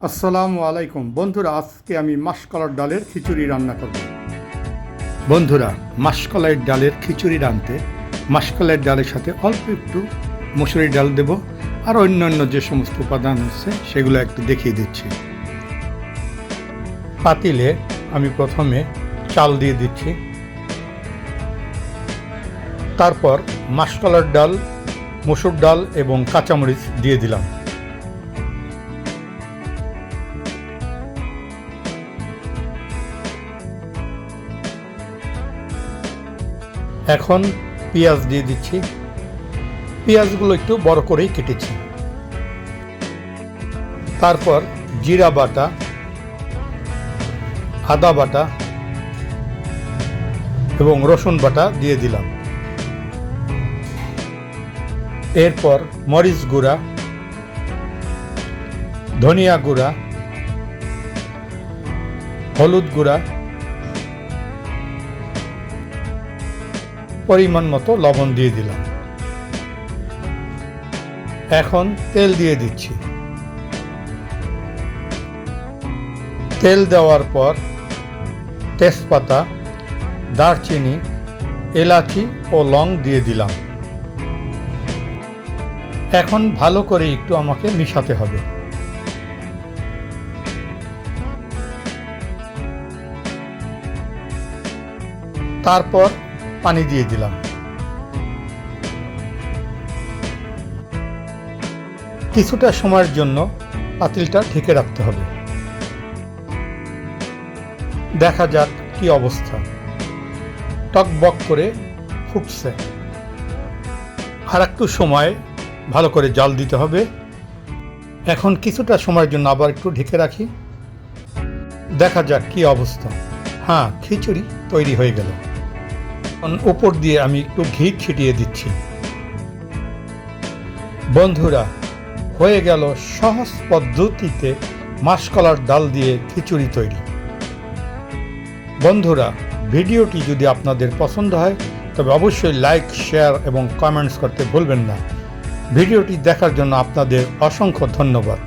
আসসালামু আলাইকুম বন্ধুরা, আজকে আমি মাসকলার ডালের খিচুড়ি রান্না করব। বন্ধুরা, মাসকলাই ডালের খিচুড়ি রাঁধতে মাসকলাই ডালের সাথে অল্প একটু মসুরি ডাল দেব, আর অন্যান্য যে সমস্ত উপাদান আছে সেগুলো একটু দেখিয়ে দিচ্ছি। পাতিলে আমি প্রথমে চাল দিয়ে দিচ্ছি, তারপর মাসকলার ডাল, মসুর ডাল এবং কাঁচামরিচ দিয়ে দিলাম। এখন পেঁয়াজ দিয়ে দিচ্ছি। পেঁয়াজগুলো একটু বড় করেই কেটেছি। তারপর জিরা বাটা, আদা বাটা এবং রসুন বাটা দিয়ে দিলাম। এরপর মরিচ গুঁড়া, ধনিয়া গুঁড়া, হলুদ গুঁড়া, পরিমাণ মতো লবণ দিয়ে দিলাম। এখন তেল দিয়ে দিচ্ছি। তেল দেওয়ার পর তেজপাতা, দারচিনি, এলাচি ও লং দিয়ে দিলাম। এখন ভালো করে একটু আমাকে মিশাতে হবে। তারপর পানি দিয়ে দিলাম। কিছুটা সময়ের জন্য পাতিলটা ঢেকে রাখতে হবে। দেখা যাক কি অবস্থা। টকবক করে ফুটছে। আর একটু সময় ভালো করে জাল দিতে হবে। এখন কিছুটা সময়ের জন্য আবার একটু ঢেকে রাখি। দেখা যাক কি অবস্থা। হ্যাঁ, খিচুড়ি তৈরি হয়ে গেল। উপর দিয়ে আমি একটু ঘি ছিটিয়ে দিচ্ছি। বন্ধুরা, হয়ে গেল সহজ পদ্ধতিতে মাসকলার ডাল দিয়ে খিচুড়ি তৈরি। বন্ধুরা, ভিডিওটি যদি আপনাদের পছন্দ হয় তবে অবশ্যই লাইক, শেয়ার এবং কমেন্টস করতে ভুলবেন না। ভিডিওটি দেখার জন্য আপনাদের অসংখ্য ধন্যবাদ।